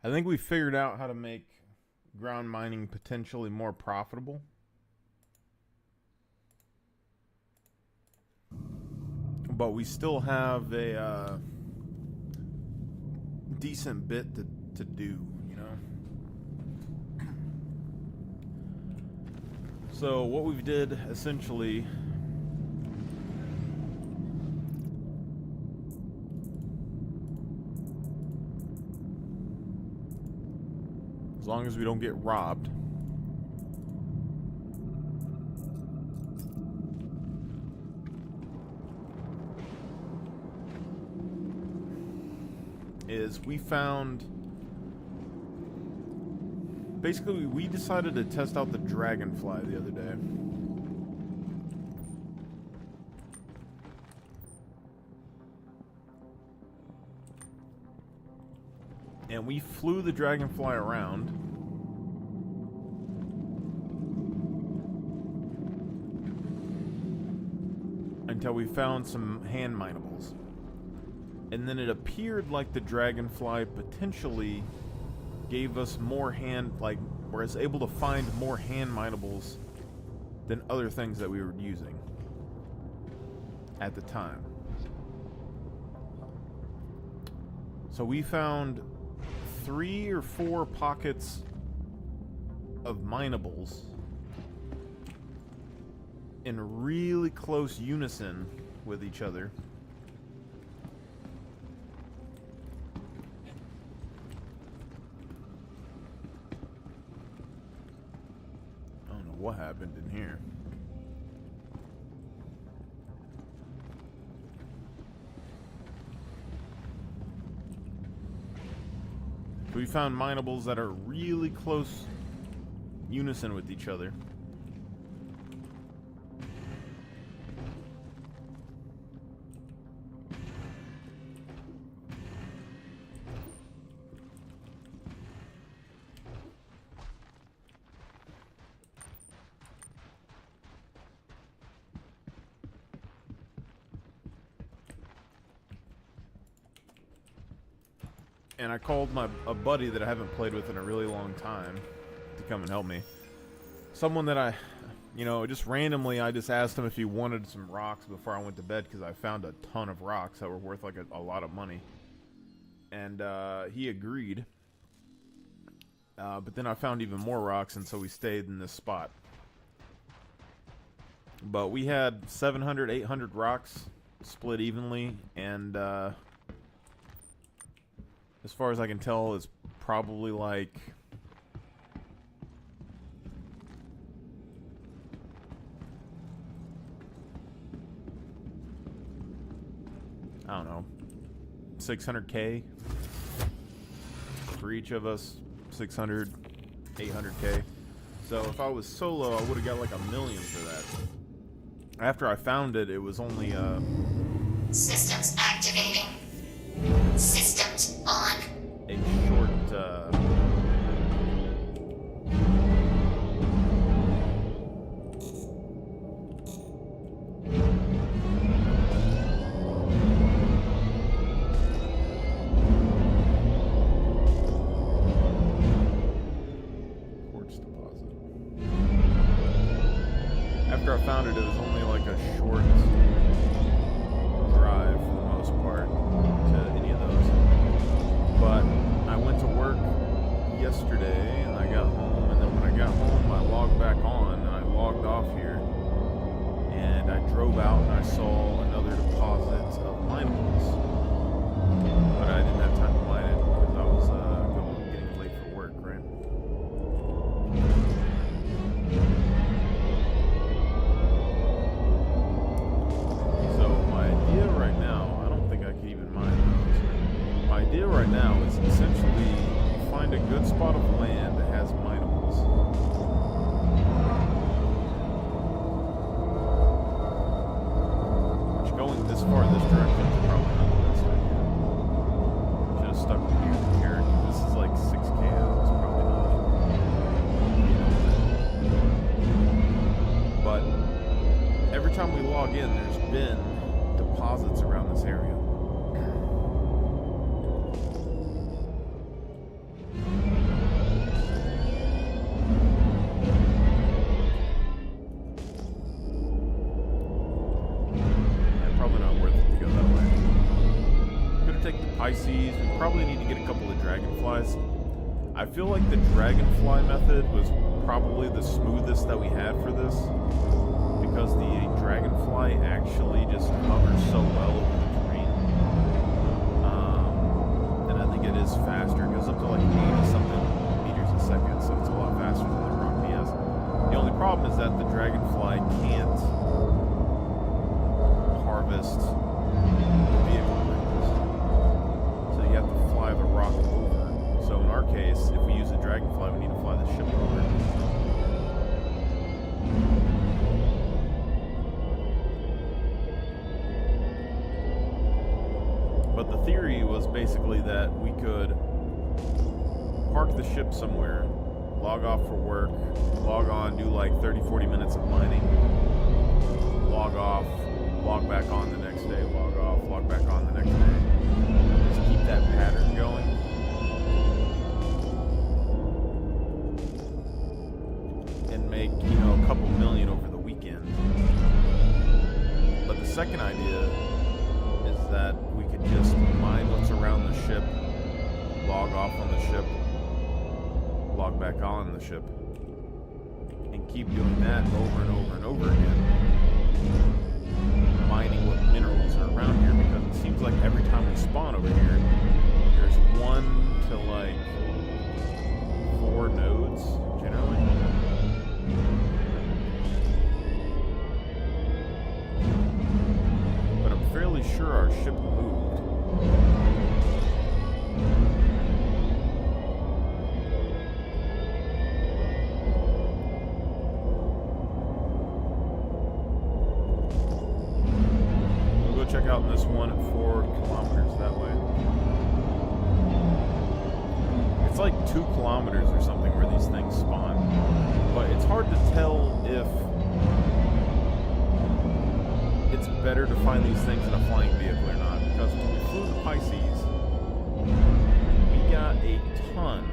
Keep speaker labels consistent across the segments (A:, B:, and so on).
A: I think we figured out how to make ground mining potentially more profitable. But we still have a decent bit to do, you know? So what we did essentially as long as we don't get robbed, is we found, basically we decided to test out the dragonfly the other day. And we flew the dragonfly around until we found some hand minables. And then it appeared like the dragonfly potentially gave us more was able to find more hand minables than other things that we were using at the time. So we found 3 or 4 pockets of minables in really close unison with each other. What happened in here? We found minables that are really close unison with each other. And I called a buddy that I haven't played with in a really long time to come and help me. Someone that I, just randomly, I just asked him if he wanted some rocks before I went to bed because I found a ton of rocks that were worth like a lot of money. And he agreed. But then I found even more rocks, and so we stayed in this spot. But we had 700, 800 rocks split evenly, and as far as I can tell, it's probably like I don't know, 600K for each of us, 600, 800K. So if I was solo, I would have got like $1 million for that. After I found it, it was only
B: Systems activating. Systems on.
A: A short quartz deposit. After I found it, it was only like a short drive for the most part to any of those. But I went to work yesterday and I got home, and then when I got home I logged back on and I logged off here and I drove out and I saw another deposit of minables, but I didn't have time to mine it because I was getting late for work, right? So my idea right now, I don't think I can even mine those. My idea right now is essentially find a good spot of land that has minables. Which, going this far this direction is probably not the best idea. Should have stuck with here because this is like 6K out. It's probably not. But every time we log in, there's been deposits around this area. Pisces. We probably need to get a couple of dragonflies. I feel like the dragonfly method was probably the smoothest that we had for this, because the dragonfly actually just hovers so well over the terrain. And I think it is faster. It goes up to like 80-something meters a second, so it's a lot faster than the Rock BS. The only problem is that the dragonfly can't harvest the vehicle wings. So you have to fly the rock over. So in our case, if we use the dragonfly, we need to fly the ship over. But the theory was basically that we could park the ship somewhere, log off for work, log on, do like 30-40 minutes of mining, log off, log back on the next day, log off, log back on the next day. Just keep that pattern going. And make, a couple million over the weekend. But the second idea is that we could just mine what's around the ship, log off on the ship, log back on the ship, and keep doing that over and over and over again. Mining what minerals are around here, because it seems like every time we spawn over here, there's 1 to like 4 nodes generally. But I'm fairly sure our ship moved. Check out this one at 4 kilometers that way. It's like 2 kilometers or something where these things spawn. But it's hard to tell if it's better to find these things in a flying vehicle or not. Because when we flew the Pisces, we got a ton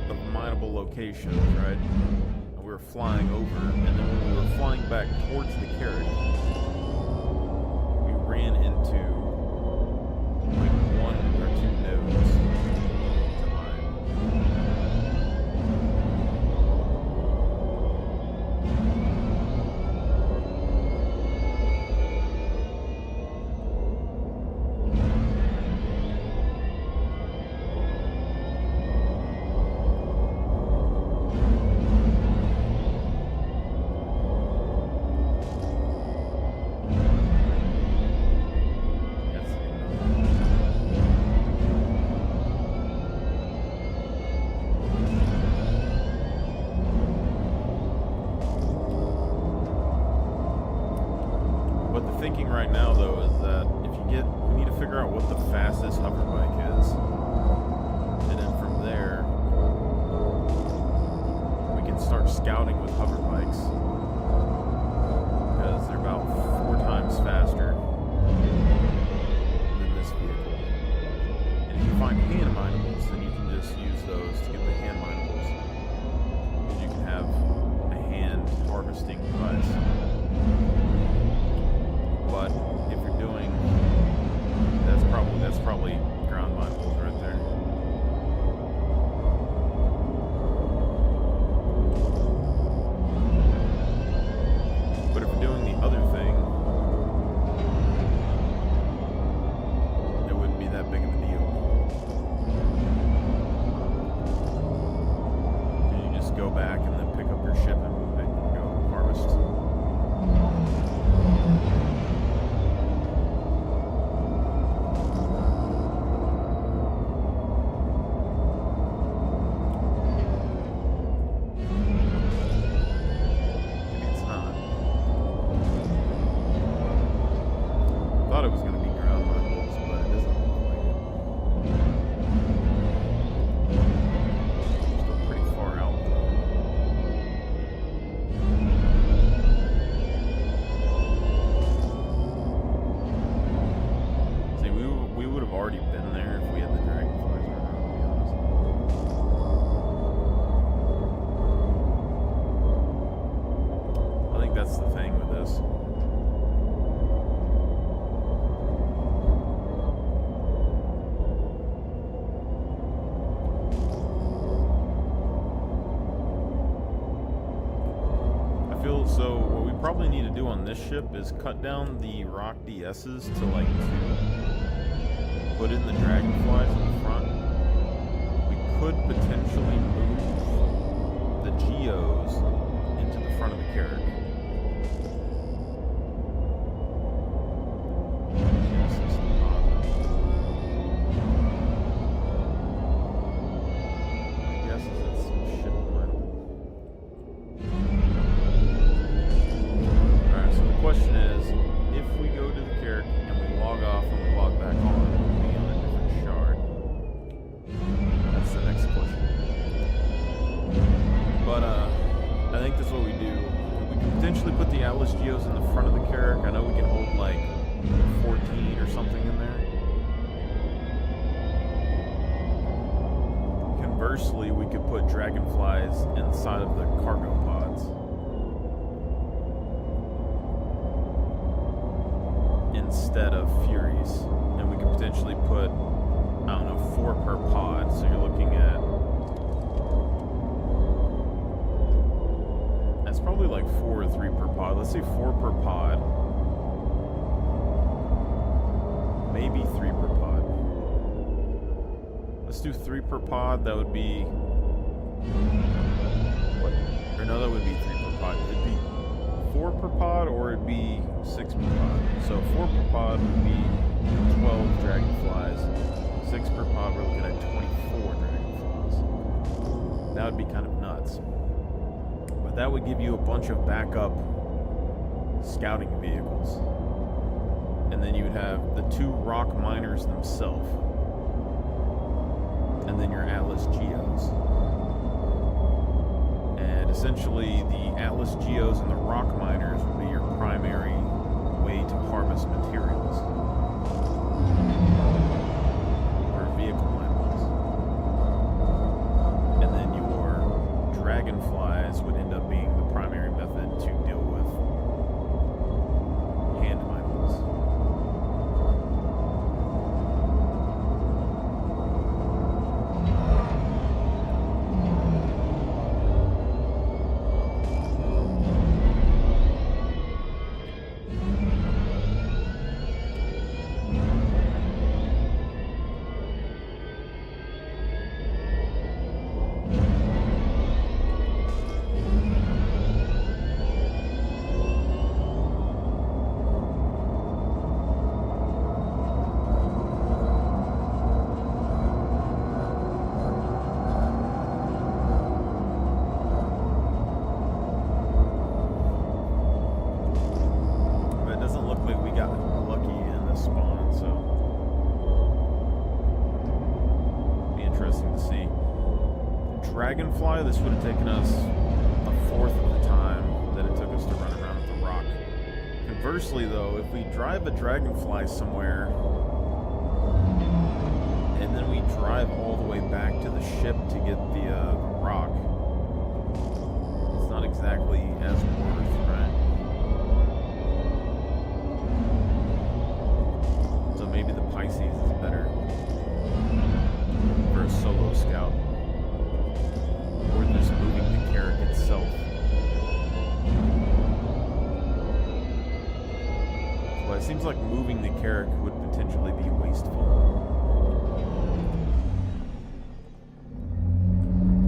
A: of mineable locations, right? And we were flying over. And then when we were flying back towards the Carrack, ran into like 1 or 2 nodes to mine. Thinking right now though is that we need to figure out what the fastest hover bike is, and then from there we can start scouting with hover bikes, because they're about 4 times faster than this vehicle. And if you find hand minables, then you can just use those to get the hand minables, and you can have a hand harvesting device. But if you're doing, that's probably ground minables right there. But if you're doing the other thing, it wouldn't be that big of a deal. You just go back and then pick up your ship and move it and go harvest. definitely need to do on this ship is cut down the rock DSs to like 2. Put in the dragonflies in the front. We could potentially move the geos into the front of the Carrack. Genesis deposit. My guess is it's ship mineable. Alright, so the question is, if we go to the Carrack and we log off and we log back on, we'll be on a different shard. That's the next question. But I think that's what we do. We can potentially put the Atlas Geos in the front of the Carrack. I know we can hold like 14 or something in there. Conversely, we could put dragonflies inside of the cargo pods instead of Furies. And we could potentially put, I don't know, 4 per pod. So you're looking at, that's probably like 4 or 3 per pod. Let's say 4 per pod. Maybe 3 per pod. Let's do 3 per pod. That would be, what? Or no, that would be 3 per pod. It'd be 4 per pod, or it'd be 6 per pod. So 4 per pod would be 12 dragonflies. 6 per pod, we're looking at 24 dragonflies. That would be kind of nuts. But that would give you a bunch of backup scouting vehicles. And then you would have the 2 rock miners themselves. And then your Atlas Geos. And essentially, the Atlas Geos and the rock miners would be your primary way to harvest materials for vehicle minerals. And then your dragonflies would end up being the primary method to deal with hand minerals. Dragonfly, this would have taken us a 4th of the time that it took us to run around at the rock. Conversely, though, if we drive a Dragonfly somewhere and then we drive all the way back to the ship to get the rock, it's not exactly as worth, right? So maybe the Pisces is better for a solo scout. Or just moving the Carrack itself. Well, it seems like moving the Carrack would potentially be wasteful.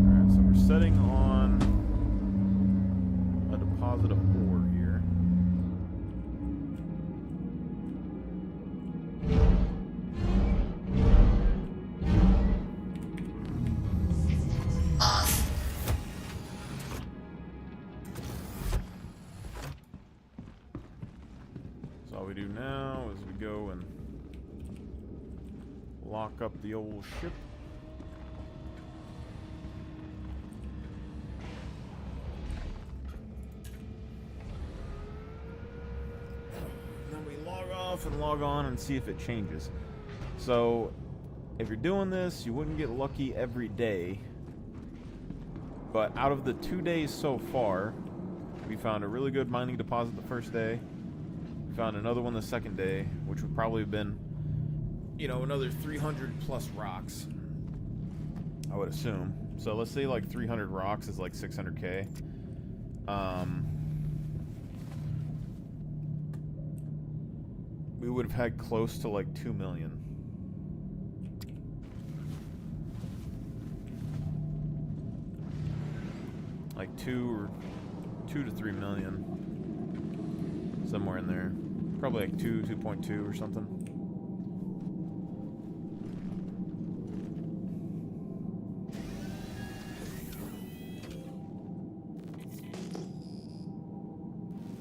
A: Alright, so we're setting on a deposit of ore here.
B: Off.
A: So all we do now is we go and lock up the old ship. Then we log off and log on and see if it changes. So if you're doing this, you wouldn't get lucky every day. But out of the 2 days so far, we found a really good mining deposit the first day. We found another one the second day, which would probably have been, you know, another 300 plus rocks, I would assume. So let's say like 300 rocks is like 600k. we would have had close to like 2 million. Like 2 to 3 million. Somewhere in there. Probably like 2.2 or something.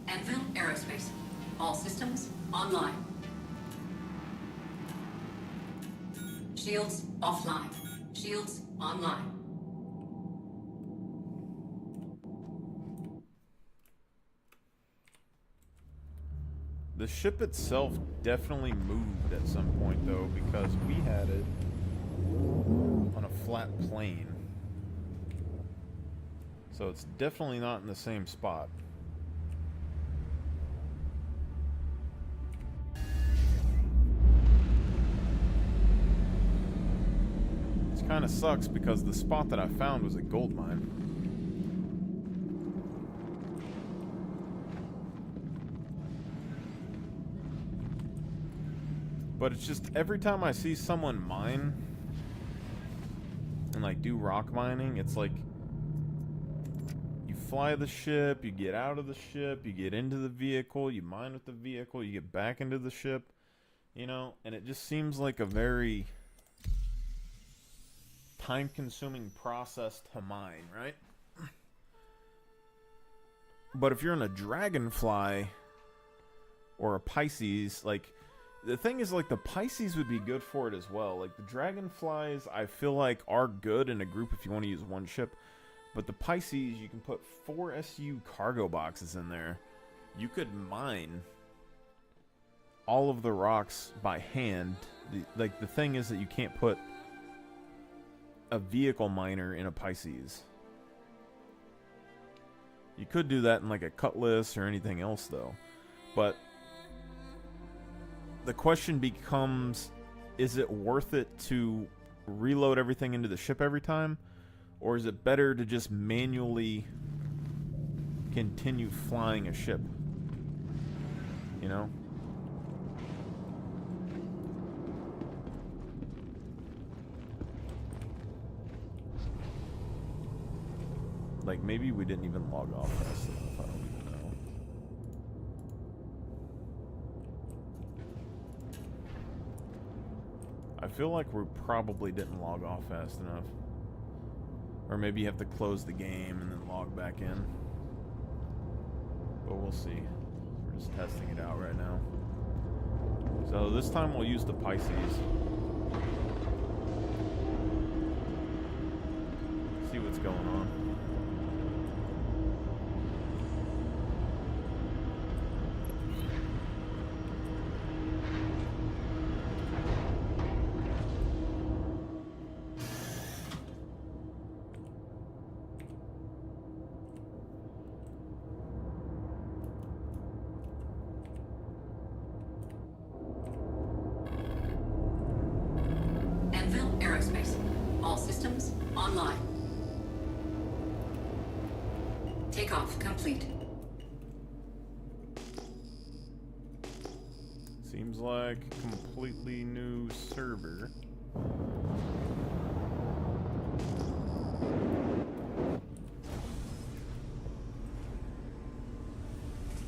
C: Anvil Aerospace. All systems online. Shields offline. Shields online.
A: The ship itself definitely moved at some point, though, because we had it on a flat plane. So it's definitely not in the same spot. It kind of sucks because the spot that I found was a gold mine. But it's just every time I see someone mine and like do rock mining, it's like you fly the ship, you get out of the ship, you get into the vehicle, you mine with the vehicle, you get back into the ship, you know, and it just seems like a very time-consuming process to mine, right? But if you're in a Dragonfly or a Pisces, like, the thing is, like, the Pisces would be good for it as well. Like, the Dragonflies, I feel like, are good in a group if you want to use one ship. But the Pisces, you can put 4 SU cargo boxes in there. You could mine all of the rocks by hand. The thing is that you can't put a vehicle miner in a Pisces. You could do that in, like, a Cutlass or anything else, though. But the question becomes, is it worth it to reload everything into the ship every time? Or is it better to just manually continue flying a ship? You know? Like, maybe we didn't even log off fast enough. I don't even know. I feel like we probably didn't log off fast enough. Or maybe you have to close the game and then log back in. But we'll see. We're just testing it out right now. So this time we'll use the Pisces. See what's going on.
C: Anvil Aerospace. All systems online. Takeoff complete.
A: Seems like a completely new server.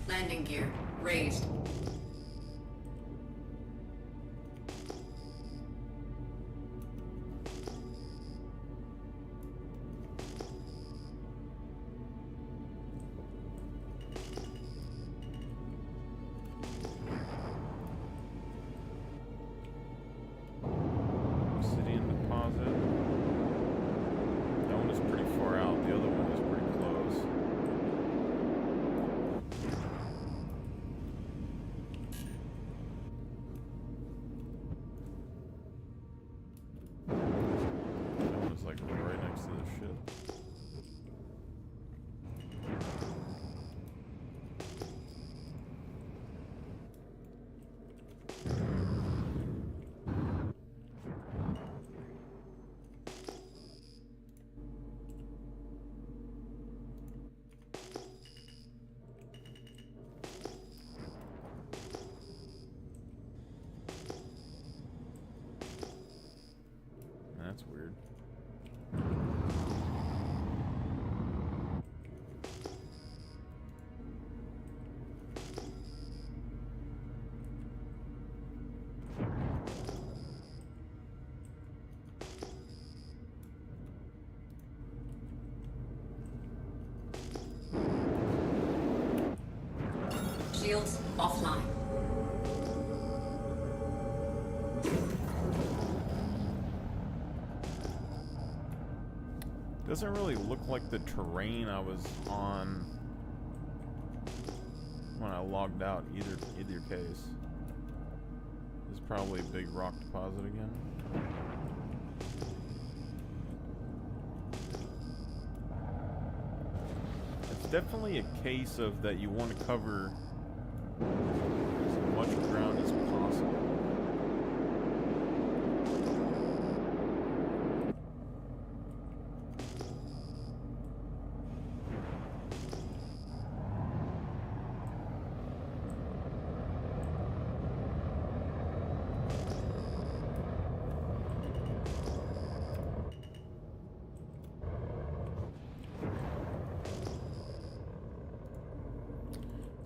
C: Landing gear raised.
A: Obsidian deposit. That one is pretty far out. The other one is pretty close. That one is like right next to the ship.
C: Shields offline.
A: Doesn't really look like the terrain I was on when I logged out either case. This is probably a big rock deposit again. It's definitely a case of that you want to cover as much ground as possible.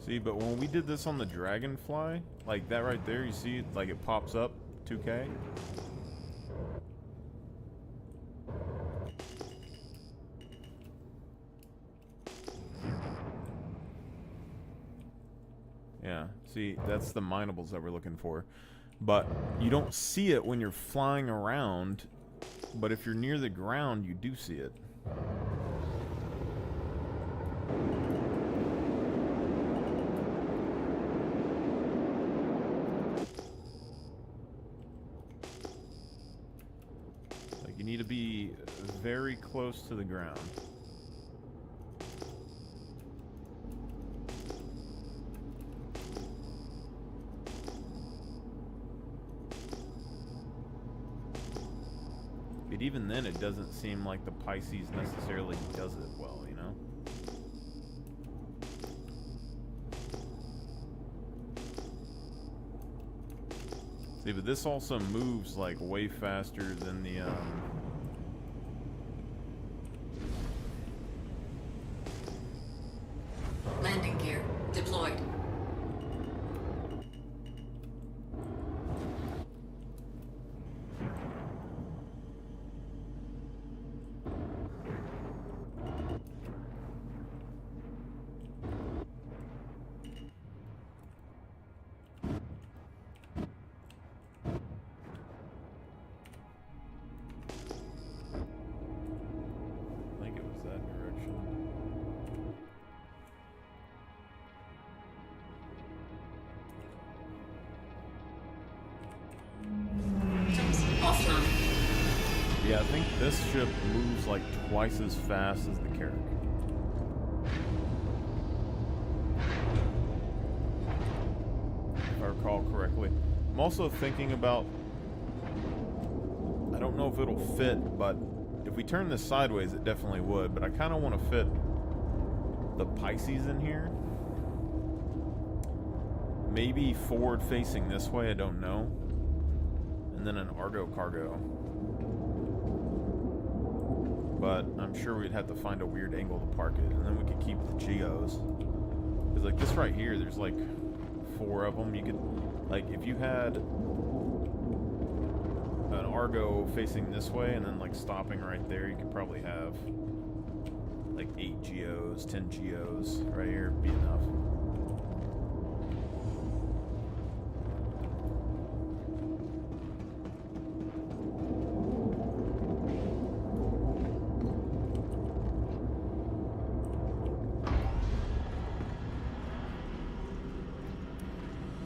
A: See, but when we did this on the Dragonfly, like that right there, you see, like it pops up 2K. Yeah, see, that's the minables that we're looking for. But you don't see it when you're flying around, but if you're near the ground, you do see it. You need to be very close to the ground. But even then, it doesn't seem like the Pisces necessarily does it well, you know? See, but this also moves like way faster than the
C: Landing gear deployed.
A: I think it was that direction.
C: Offline.
A: Yeah, I think this ship moves like twice as fast as the Carrack. If I recall correctly. I'm also thinking about, I don't know if it'll fit, but if we turn this sideways, it definitely would, but I kind of want to fit the Pisces in here. Maybe forward facing this way, I don't know. And then an Argo cargo. But I'm sure we'd have to find a weird angle to park it, and then we could keep the Geos. Because like this right here, there's like 4 of them. You could, like, if you had an Argo facing this way and then like stopping right there, you could probably have like 8 Geos, 10 Geos right here, be enough.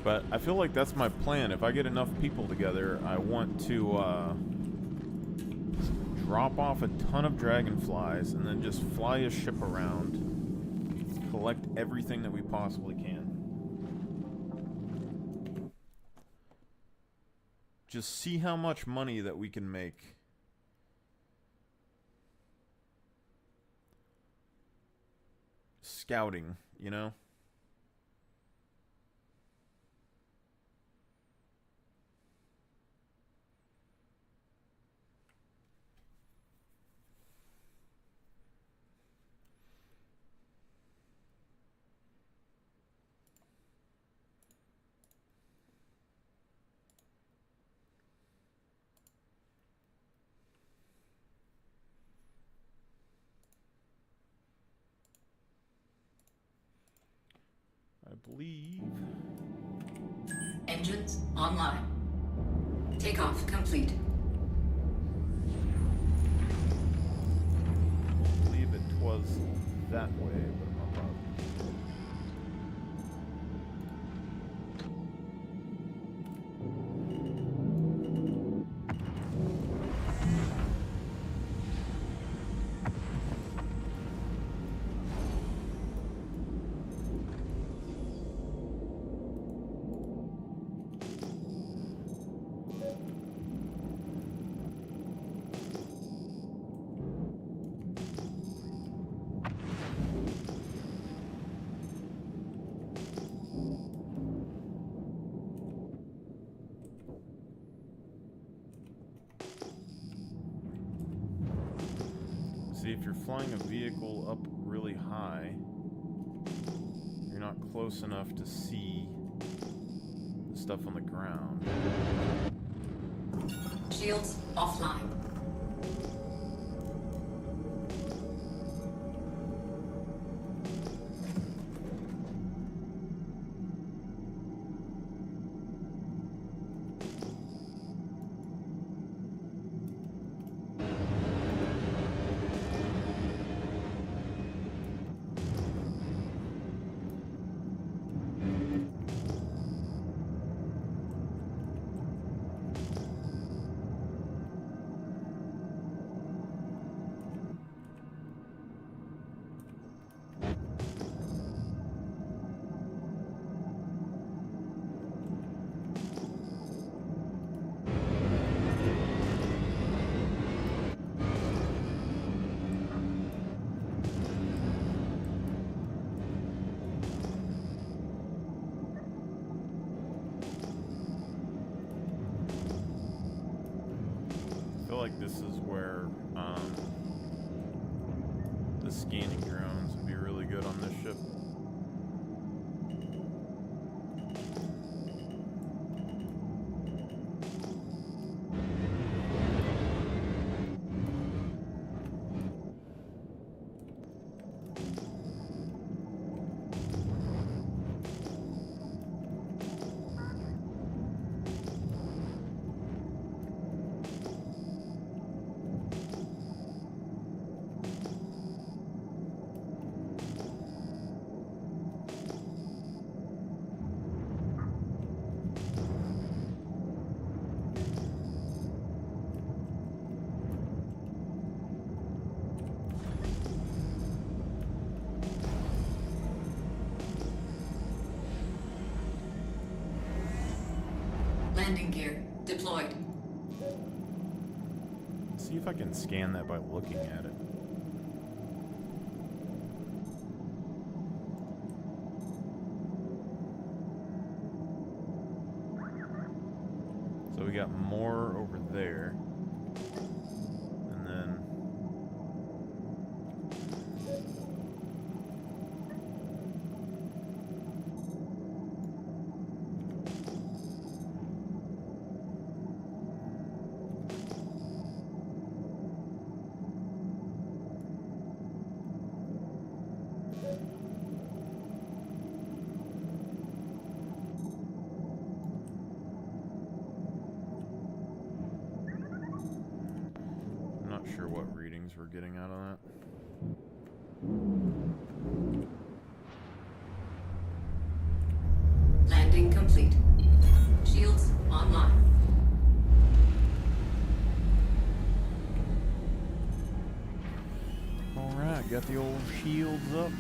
A: But I feel like that's my plan. If I get enough people together, I want to drop off a ton of dragonflies and then just fly a ship around, collect everything that we possibly can. Just see how much money that we can make. Scouting, you know? believe.
C: Engines online. Takeoff complete.
A: I believe it was that way, but I'm not positive. See, if you're flying a vehicle up really high, you're not close enough to see the stuff on the ground.
C: Shields offline. I feel like this is where the scanning drones would be really good on this ship. Landing gear deployed.
A: See if I can scan that by looking at it. So we got more over there. And then I'm not sure what readings we're getting out of that.
C: Landing complete. Shields online.
A: Alright, got the old shields up.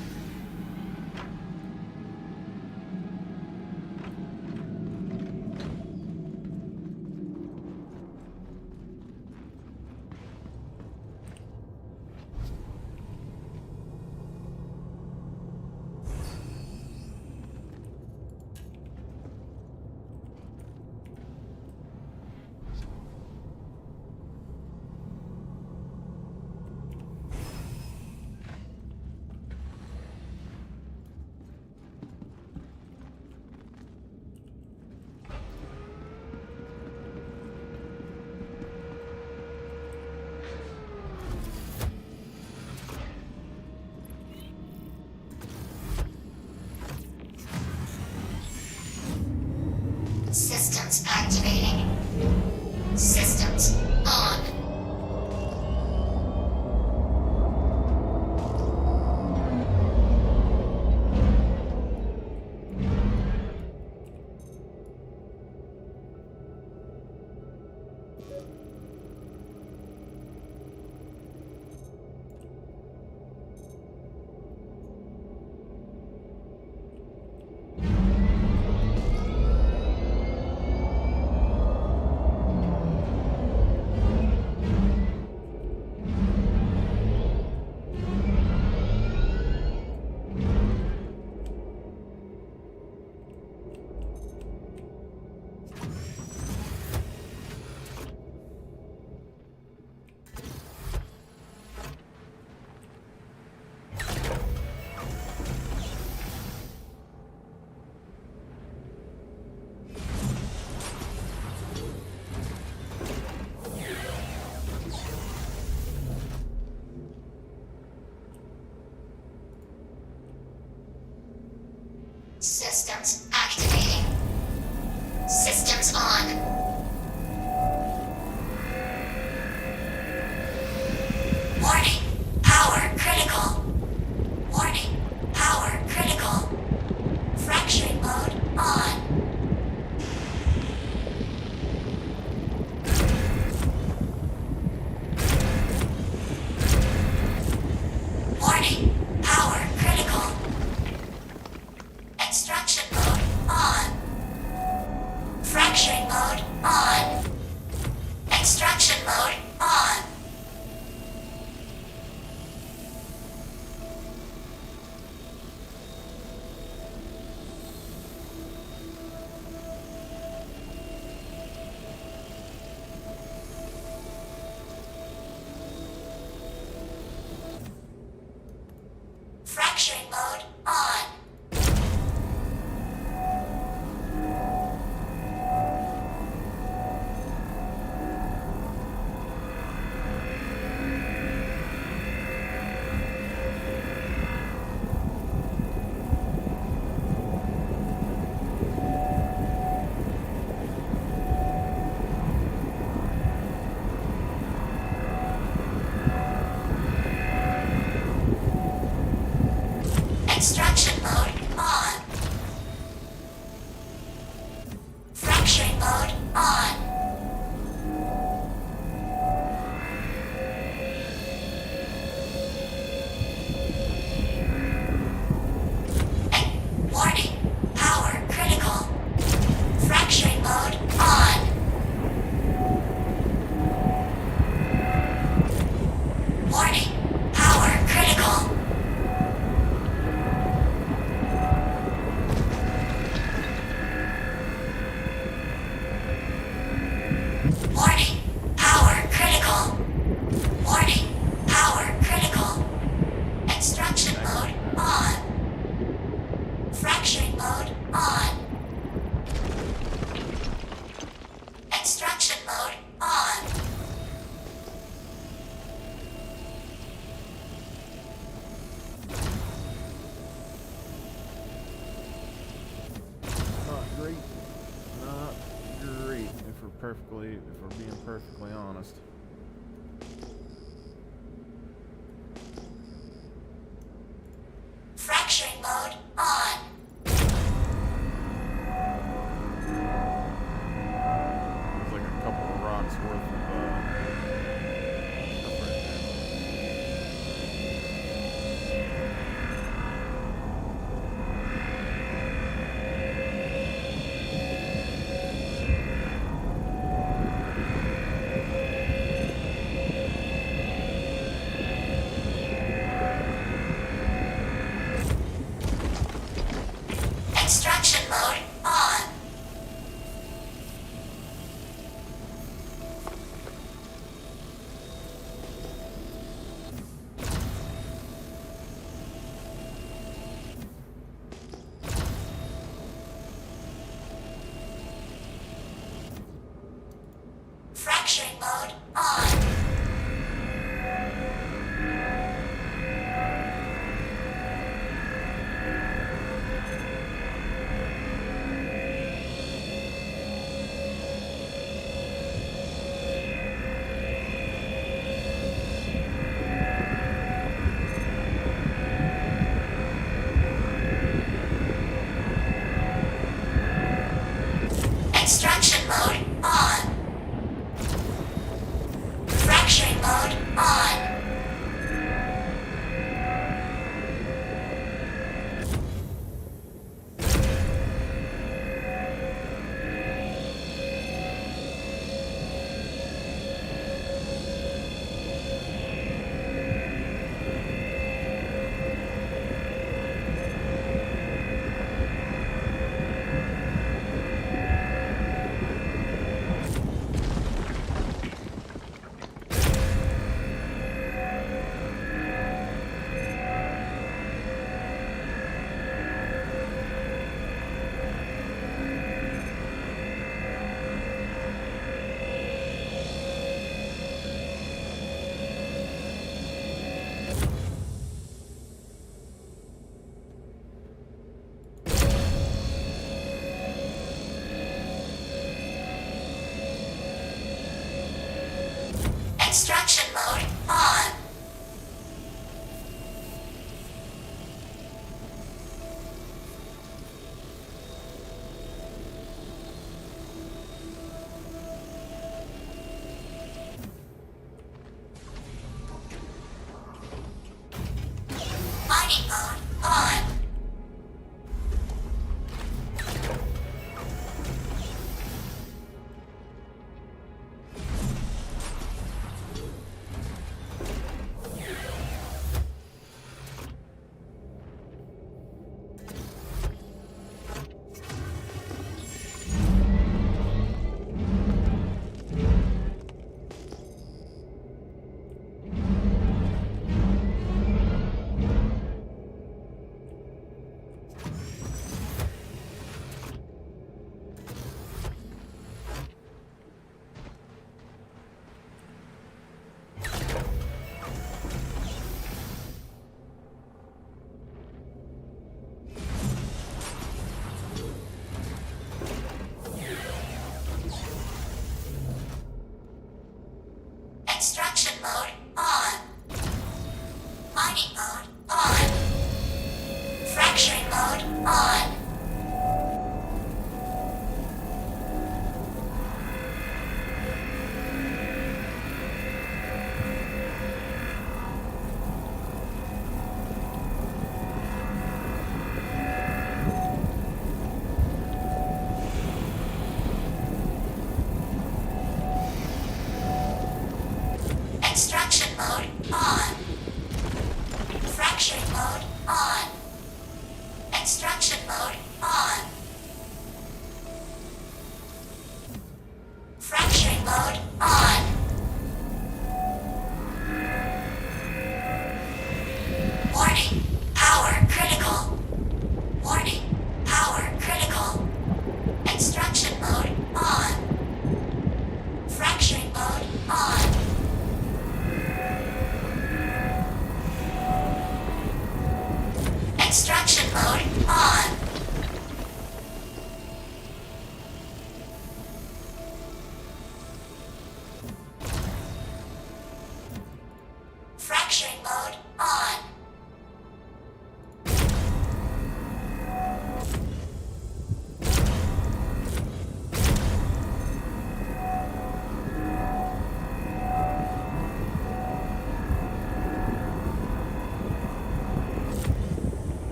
B: Systems activating. Systems on. Warning. Power critical. Warning. Power critical. Fracturing mode on. Warning. Power critical. Extraction mode on. Fracturing mode on. Extraction mode on. Fracturing mode on. Extraction mode on. Fracturing mode on. Warning. Power critical. Fracturing mode on. Warning. Power critical. Warning. Power critical. Warning. Power critical. Extraction mode on. Fracturing mode on. Extraction mode on.
A: Not great. Not great, if we're being perfectly honest.
B: Fracturing mode on.
A: It's like a couple of rocks worth of stuff right
B: Extraction mode on. Fracturing mode on. Extraction mode on.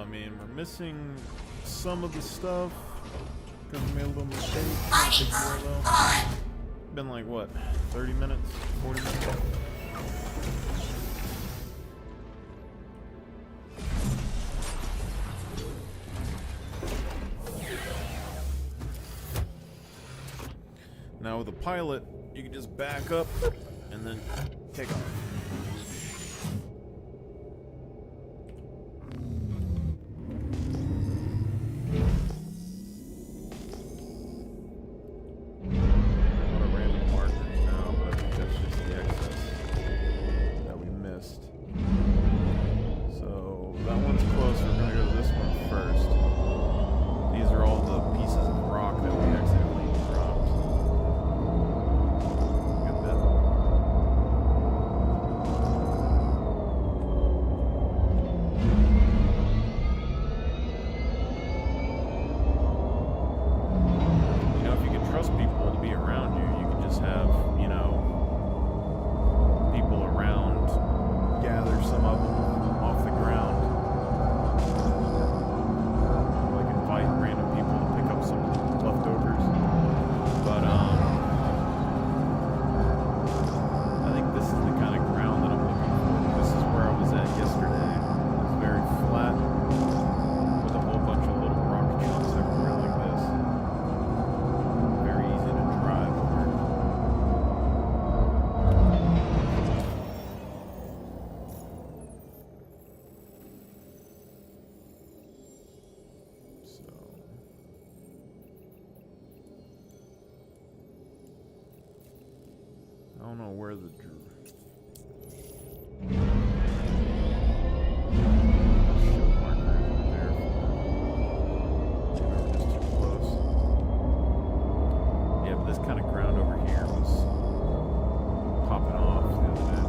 A: I mean, we're missing some of the stuff because we made a little mistake.
B: Mining mode on.
A: Been like what, 30 minutes, 40 minutes? Now with a pilot, you can just back up and then take off. What a random markers now, but I think that's just the excess that we missed. So that one's close. We're gonna go to this one first. These are all the pieces of rock that we accidentally dropped. Good bit. You know, if you can trust people to be around you, you can just have, you know, people around, gather some of them off the ground. Like invite random people to pick up some of the leftovers. But I think this is the kind of ground that I'm looking for. This is where I was at yesterday. It was very flat with a whole bunch of little rock chunks everywhere like this. Very easy to drive over. So I don't know where the show marker is there for. Maybe we're just too close. Yeah, but this kind of ground over here was popping off the other day.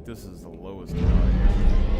A: think this is the lowest value.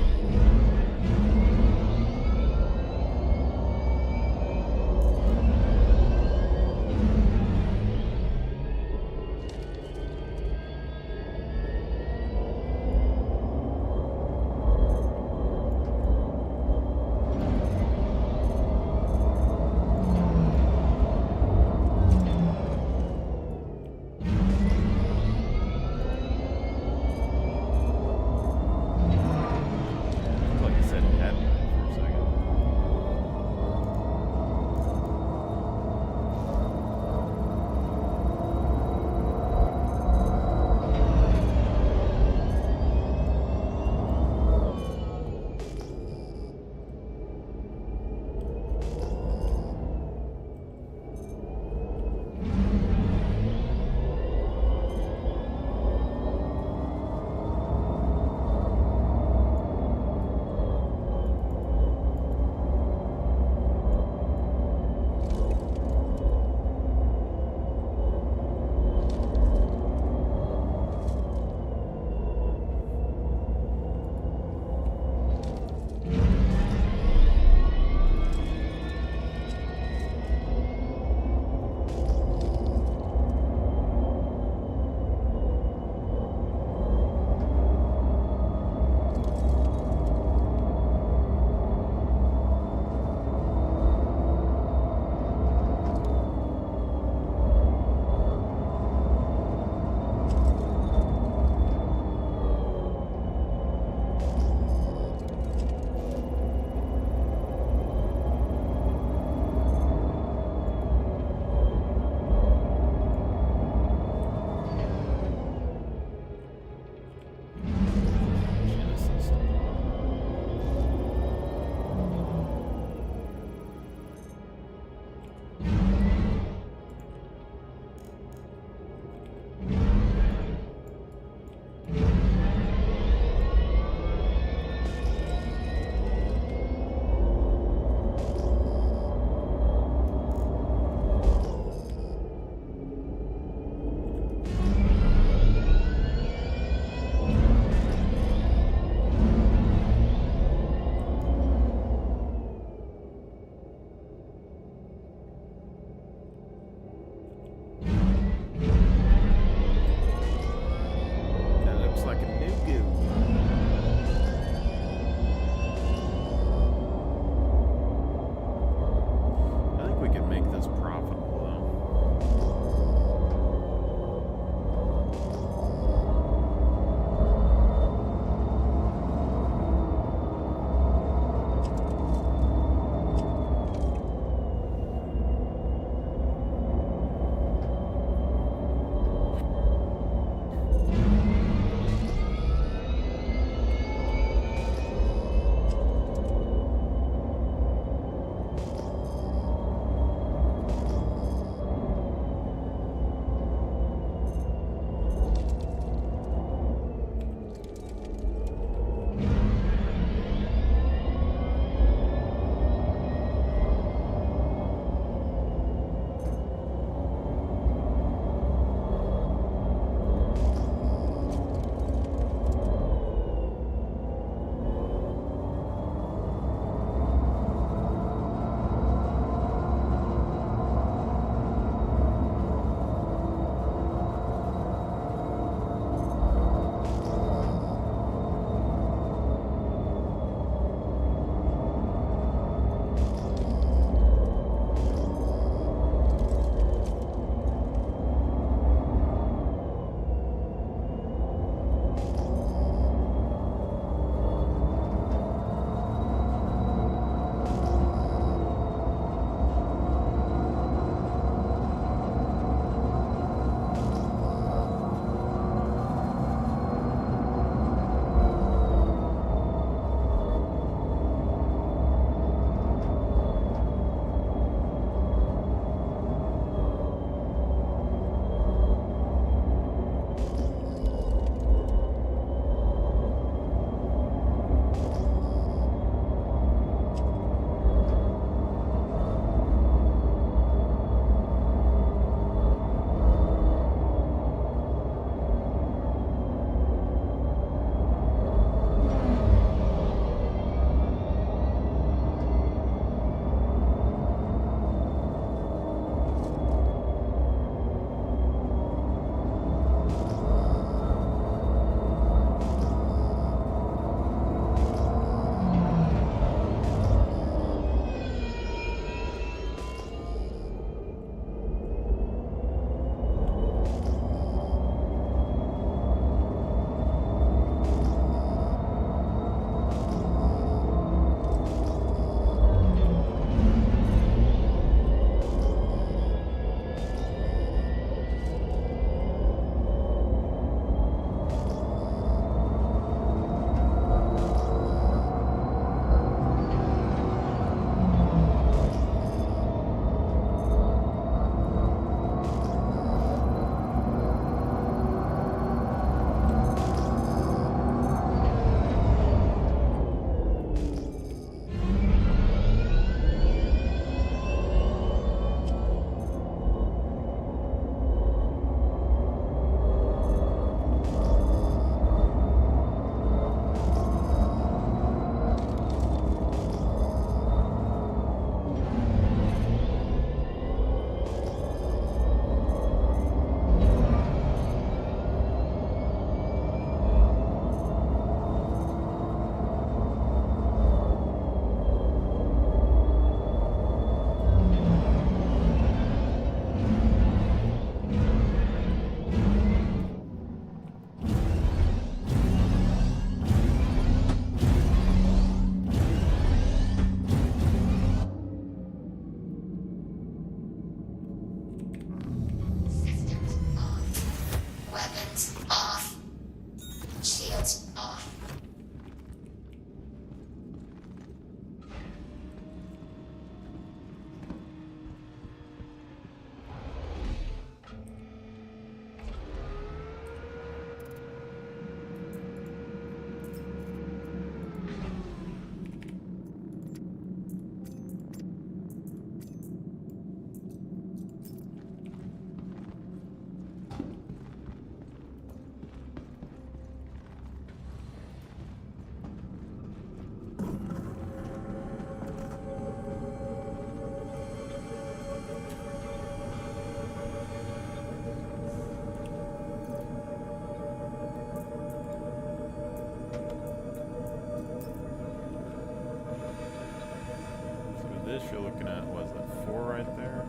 A: this, you're looking at, what is that, 4 right there?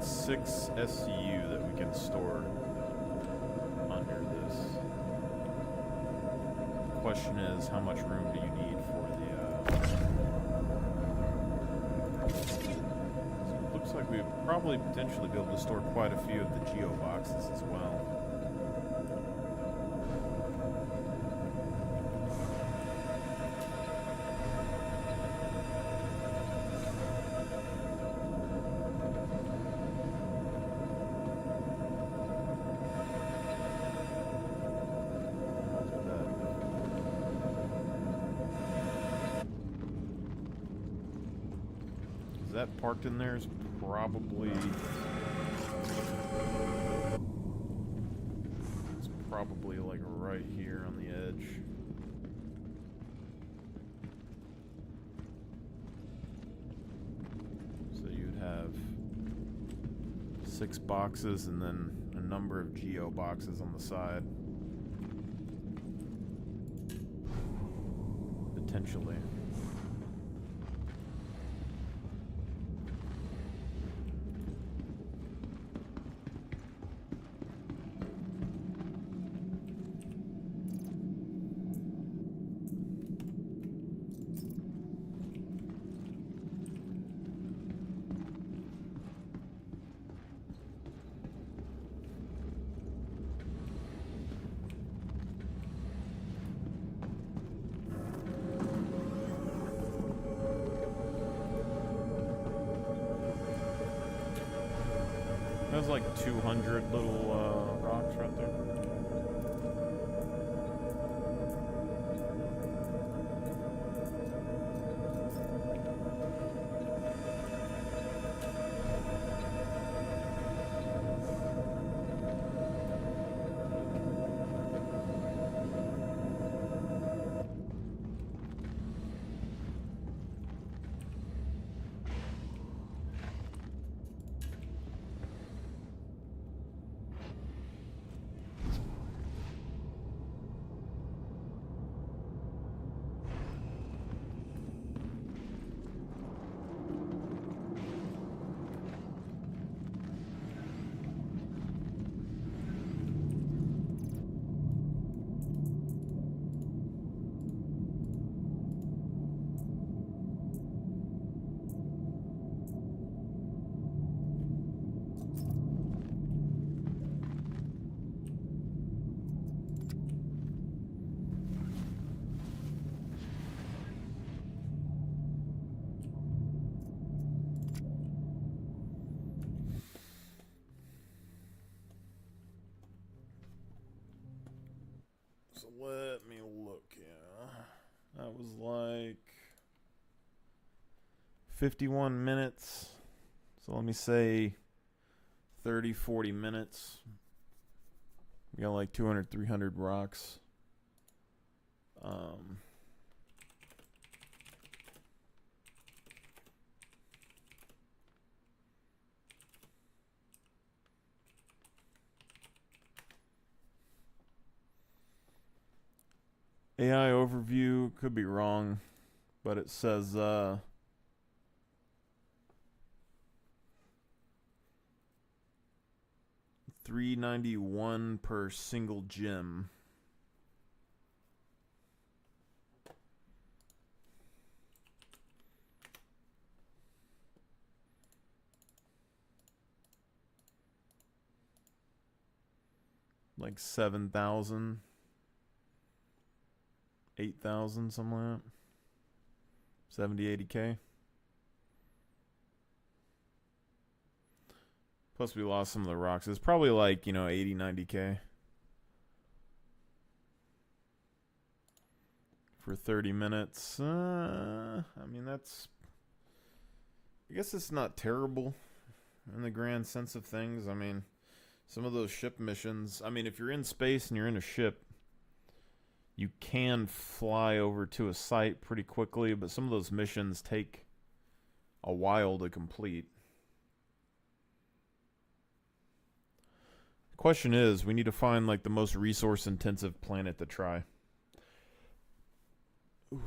A: Six SCU that we can store under this. Question is, how much room do you need for the? So it looks like we'd probably potentially be able to store quite a few of the geo boxes as well. That parked in there is probably like right here on the edge. So you'd have 6 boxes and then a number of geo boxes on the side. Potentially. There's like 200 little rocks right there. So let me look, yeah. That was like 51 minutes. So let me say 30, 40 minutes. We got like 200, 300 rocks. AI overview, could be wrong, but it says 391 per single gem. Like 7,000. 8,000, something like that. 70, 80K. Plus we lost some of the rocks. It's probably like, 80, 90K. for 30 minutes. I mean, that's... I guess it's not terrible in the grand sense of things. I mean, some of those ship missions... I mean, if you're in space and you're in a ship, you can fly over to a site pretty quickly, but some of those missions take a while to complete. The question is, we need to find like the most resource intensive planet to try. Ooh.